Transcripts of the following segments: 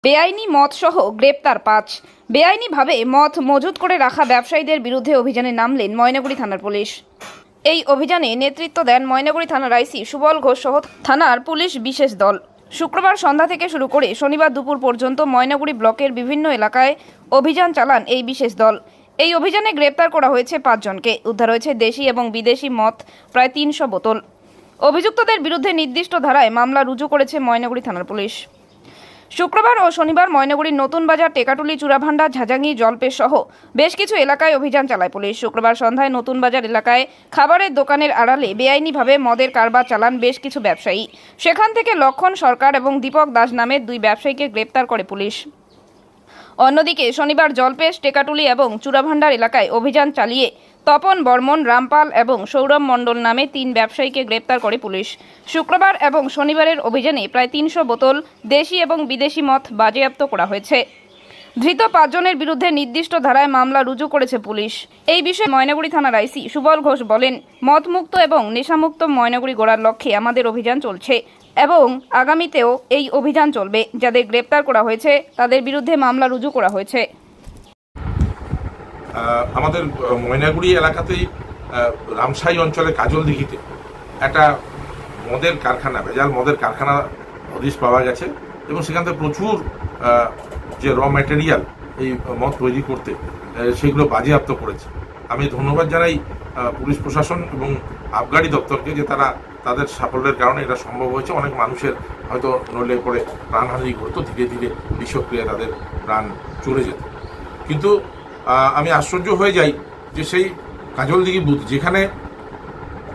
বেআইনি মদ সহ গ্রেপ্তার ৫। বেআইনিভাবে মদ মজুত করে রাখা ব্যবসায়ীদের বিরুদ্ধে অভিযানে নামলেন ময়নাগুড়ি থানার পুলিশ। এই অভিযানে নেতৃত্ব দেন ময়নাগুড়ি থানার আইসি সুবল ঘোষ সহ থানার পুলিশ বিশেষ দল। শুক্রবার সন্ধ্যা থেকে শুরু করে শনিবার দুপুর পর্যন্ত ময়নাগুড়ি ব্লকের বিভিন্ন এলাকায় অভিযান চালান এই বিশেষ দল। এই অভিযানে গ্রেপ্তার করা হয়েছে ৫ জনকে। উদ্ধার হয়েছে দেশি এবং বিদেশি মদ প্রায় ৩০০ বোতল। অভিযুক্তদের বিরুদ্ধে নির্দিষ্ট ধারায় মামলা রুজু করেছে ময়নাগুড়ি থানার পুলিশ। শুক্রবার ও শনিবার ময়নাগুড়ির নতুন বাজার, টেকাটুলি, চূড়াভান্ডা, ঝাঁঝাঙ্গি, জলপেশ সহ বেশ কিছু এলাকায় অভিযান চালায় পুলিশ। শুক্রবার সন্ধ্যায় নতুন বাজার এলাকায় খাবারের দোকানের আড়ালে বেআইনিভাবে মদের কারবার চালান বেশ কিছু ব্যবসায়ী। সেখান থেকে লক্ষণ সরকার এবং দীপক দাস নামের 2 ব্যবসায়ীকে গ্রেপ্তার করে পুলিশ। অন্যদিকে শনিবার জলপেশ, টেকাটুলি এবং চূড়াভান্ডার এলাকায় অভিযান চালিয়ে তপন বর্মন, রামপাল এবং সৌরভ মণ্ডল নামে 3 ব্যবসায়ীকে গ্রেপ্তার করে পুলিশ। শুক্রবার এবং শনিবারের অভিযানে প্রায় 300 বোতল দেশি এবং বিদেশি মদ বাজেয়াপ্ত করা হয়েছে। ধৃত 5 জনের বিরুদ্ধে নির্দিষ্ট ধারায় মামলা রুজু করেছে পুলিশ। এই বিষয়ে ময়নাগুড়ি থানার আইসি সুবল ঘোষ বলেন, মদমুক্ত এবং নেশামুক্ত ময়নাগুড়ি গড়ার লক্ষ্যে আমাদের অভিযান চলছে এবং আগামীতেও এই অভিযান চলবে। যাদের গ্রেপ্তার করা হয়েছে তাদের বিরুদ্ধে মামলা রুজু করা হয়েছে। আমাদের ময়নাগুড়ি এলাকাতেই রামসাই অঞ্চলে কাজলদিঘিতে একটা মদের কারখানা, ভেজাল মদের কারখানা হদিশ পাওয়া গেছে এবং সেখান থেকে প্রচুর যে র ম্যাটেরিয়াল এই মদ তৈরি করতে সেগুলো বাজেয়াপ্ত করেছে। আমি ধন্যবাদ জানাই পুলিশ প্রশাসন এবং আবগারি দপ্তরকে যে তারা তাদের সাফল্যের কারণে এটা সম্ভব হয়েছে। অনেক মানুষের হয়তো নড়লে পড়ে প্রাণহানি ঘটতো, ধীরে ধীরে বিষক্রিয়া তাদের প্রাণ চলে যেত। কিন্তু আমি আশ্চর্য হয়ে যাই যে সেই কাজলদিঘি বুথ, যেখানে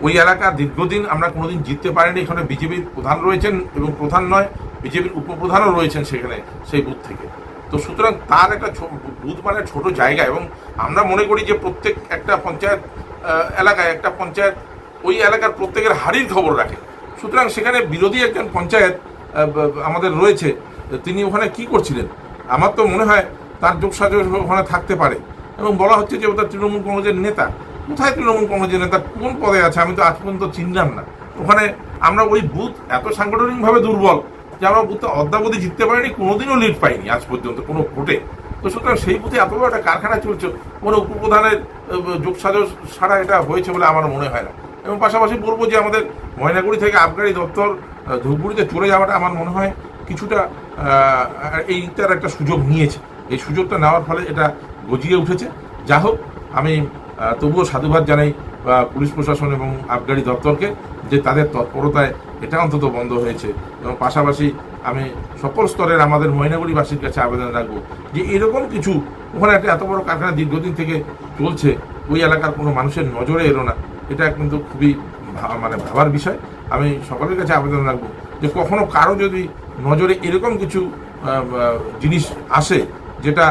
ওই এলাকা দীর্ঘদিন আমরা কোনোদিন জিততে পারিনি, এখানে বিজেপির প্রধান রয়েছেন এবং প্রধান নয়, বিজেপির উপপ্রধানও রয়েছেন সেখানে সেই বুথ থেকে। তো সুতরাং তার একটা বুথ মানে ছোট জায়গা, এবং আমরা মনে করি যে প্রত্যেক একটা পঞ্চায়েত এলাকায় একটা পঞ্চায়েত ওই এলাকার প্রত্যেকের হাড়ির খবর রাখে। সুতরাং সেখানে বিরোধী একজন পঞ্চায়েত আমাদের রয়েছে, তিনি ওখানে কি করছিলেন? আমার তো মনে হয় তার যোগসাজশ ওখানে থাকতে পারে। এবং বলা হচ্ছে যে ওটা তৃণমূল কংগ্রেসের নেতা। কোথায় তৃণমূল কংগ্রেসের নেতা, কোন পদে আছে? আমি তো আজ পর্যন্ত চিনলাম না। ওখানে আমরা ওই বুথ এত সাংগঠনিকভাবে দুর্বল যে আমরা বুথটা অদ্যাবধি জিততে পারিনি, কোনোদিনও লিড পাইনি আজ পর্যন্ত কোনো ভোটে। তো সুতরাং সেই বুথে এত বড় একটা কারখানা চলছে, কোনো উপপ্রধানের যোগসাজশ ছাড়া এটা হয়েছে বলে আমার মনে হয় না। এবং পাশাপাশি বলবো যে আমাদের ময়নাগুড়ি থেকে আবগারি দপ্তর ধূপগুড়িতে চলে যাওয়াটা আমার মনে হয় কিছুটা এইটার একটা সুযোগ নিয়েছে। এই সুযোগটা নেওয়ার ফলে এটা গজিয়ে উঠেছে। যা হোক, আমি তবুও সাধুবাদ জানাই পুলিশ প্রশাসন এবং আবগারি দপ্তরকে যে তাদের তৎপরতায় এটা অন্তত বন্ধ হয়েছে। এবং পাশাপাশি আমি সকল স্তরের আমাদের ময়নাগুড়িবাসীর কাছে আবেদন রাখবো যে এরকম কিছু ওখানে একটা এত বড় কারখানা দীর্ঘদিন থেকে চলছে, ওই এলাকার কোনো মানুষের নজরে এলো না। এটা কিন্তু খুবই ভাবার বিষয়। আমি সকলের কাছে আবেদন রাখবো যে কখনো কারো যদি নজরে এরকম কিছু জিনিস আসে যেটা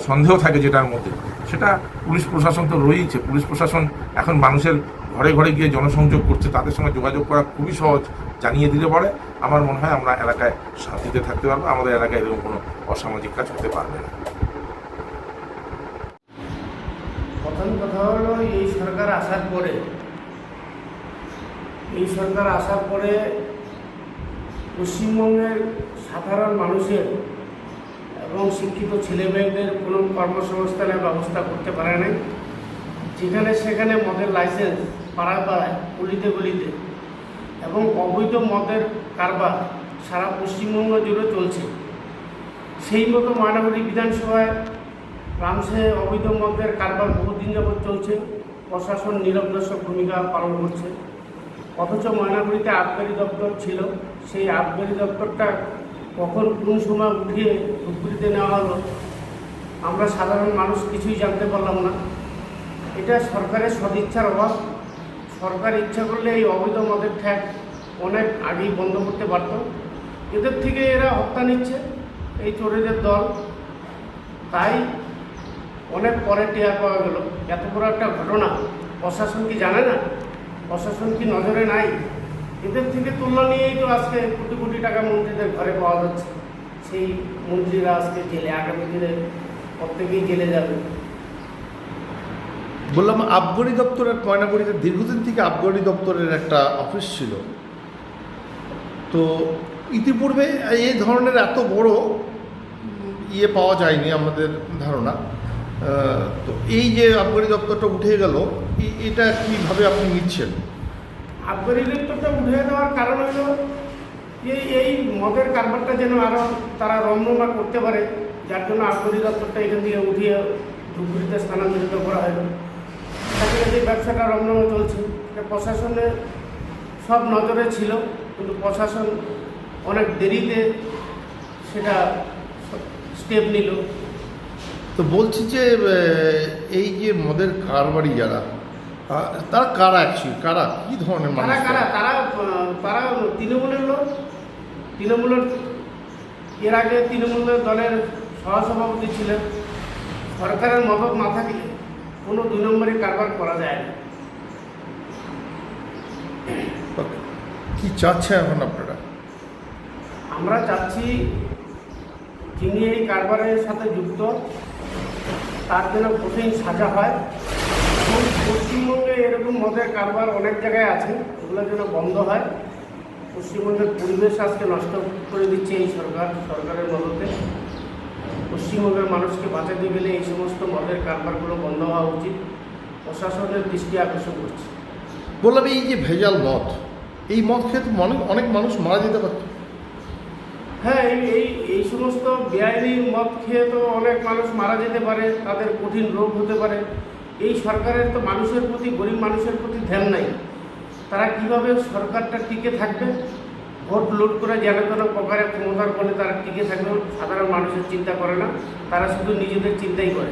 সন্দেহ থাকে যেটার মধ্যে, সেটা পুলিশ প্রশাসন তো রয়েইছে। পুলিশ প্রশাসন এখন মানুষের ঘরে ঘরে গিয়ে জনসংযোগ করছে, তাদের সঙ্গে যোগাযোগ করা খুবই সহজ। জানিয়ে দিলে পরে আমার মনে হয় আমরা এলাকায় শান্তিতে থাকতে পারবো, আমাদের এলাকায় এরকম কোনো অসামাজিক কাজ হতে পারবে না। প্রথম কথা হলো এই সরকার আসার পরে পশ্চিমবঙ্গের সাধারণ মানুষের এবং শিক্ষিত ছেলেমেয়েদের কোনো কর্মসংস্থানের ব্যবস্থা করতে পারে নাই। যেখানে সেখানে মদের লাইসেন্স পাড়ায় পাড়ায়, গলিতে গলিতে, এবং অবৈধ মদের কারবার সারা পশ্চিমবঙ্গ জুড়ে চলছে। সেই মতো ময়নাগুড়ি বিধানসভায় রামসাই অবৈধ মদের কারবার বহুদিন যাবৎ চলছে। প্রশাসন নীরব দর্শক ভূমিকা পালন করছে। অথচ ময়নাগুড়িতে আবগারি দপ্তর ছিল, সেই আবগারি দপ্তরটা কখন কোন সময় উঠিয়ে ধূপগুড়িতে নেওয়া হলো আমরা সাধারণ মানুষ কিছুই জানতে পারলাম না। এটা সরকারের সদিচ্ছার অভাব। সরকার ইচ্ছা করলে এই অবৈধ মদের ঠ্যাক অনেক আগেই বন্ধ করতে পারত। এদের থেকে এরা হত্যা নিচ্ছে, এই চোরেদের দল। তাই অনেক পরে টের পাওয়া গেল এত বড় একটা ঘটনা। প্রশাসন কি জানে না? প্রশাসন কি নজরে নাই? এদের থেকে তুলনা নিয়েই তো আজকে কোটি কোটি টাকা মন্ত্রীদের ঘরে পাওয়া যাচ্ছে। সেই মন্ত্রীরা আজকে জেলে, আগামী দিনে প্রত্যেকেই জেলে যাবে। বললাম, আবগারি দপ্তরের ময়নাগুড়িতে দীর্ঘদিন থেকে আবগারি দপ্তরের একটা অফিস ছিল। তো ইতিপূর্বে এই ধরনের এত বড় ইয়ে পাওয়া যায়নি আমাদের ধারণা। তো এই যে আবগারি দপ্তরটা উঠে গেল, এটা কিভাবে আপনি নিচ্ছেন? আবগারি দপ্তরটা উঠে দেওয়ার কারণ হলো যে এই মদের কারবারটা যেন আরও তারা রমরমা করতে পারে, যার জন্য আবগারি দপ্তরটা এখান থেকে উঠিয়ে ধূপগুড়িতে স্থানান্তরিত করা হলো। তাতে যে ব্যবসাটা রমরমা চলছে, এটা প্রশাসনের সব নজরে ছিল, কিন্তু প্রশাসন অনেক দেরিতে সেটা স্টেপ নিল। তো বলছি যে এই যে মদের কারবারি যারা, তারা কারা অ্যাকচুয়ালি, কারা কী ধরনের মানুষ? তারা তৃণমূলের লোক। তৃণমূলের এর আগে তৃণমূলের দলের সহসভাপতি ছিলেন। সরকারের মদত না থাকলে কোনো 2 নম্বরই কারবার করা যায় না। কি চাচ্ছে এখন আপনারা? আমরা চাচ্ছি যিনি এই কারবারের সাথে যুক্ত তার জন্য কঠিন সাজা হয়, এবং পশ্চিমবঙ্গে এরকম মদের কারবার অনেক জায়গায় আছে, এগুলো যেন বন্ধ হয়। পশ্চিমবঙ্গের পরিবেশ আজকে নষ্ট করে দিচ্ছে এই সরকারের মদতে। পশ্চিমবঙ্গের মানুষকে বাঁচাতে গেলে এই সমস্ত মদের কারবারগুলো বন্ধ হওয়া উচিত। প্রশাসনের দৃষ্টি আকর্ষণ করছে। বললাম এই যে ভেজাল মদ, এই মদ খেয়ে তো অনেক মানুষ মারা যেতে পারত। হ্যাঁ, এই সমস্ত বেআইনি মদ খেয়ে তো অনেক মানুষ মারা যেতে পারে, তাদের কঠিন রোগ হতে পারে। এই সরকারের তো মানুষের প্রতি, গরিব মানুষের প্রতি ধ্যান নাই। তারা কিভাবে সরকারটা টিকে থাকবে, ভোট লুট করে যেন তেন প্রকারে ক্ষমতার বলে তারা টিকে থাকবে, সাধারণ মানুষের চিন্তা করে না, তারা শুধু নিজেদের চিন্তাই করে।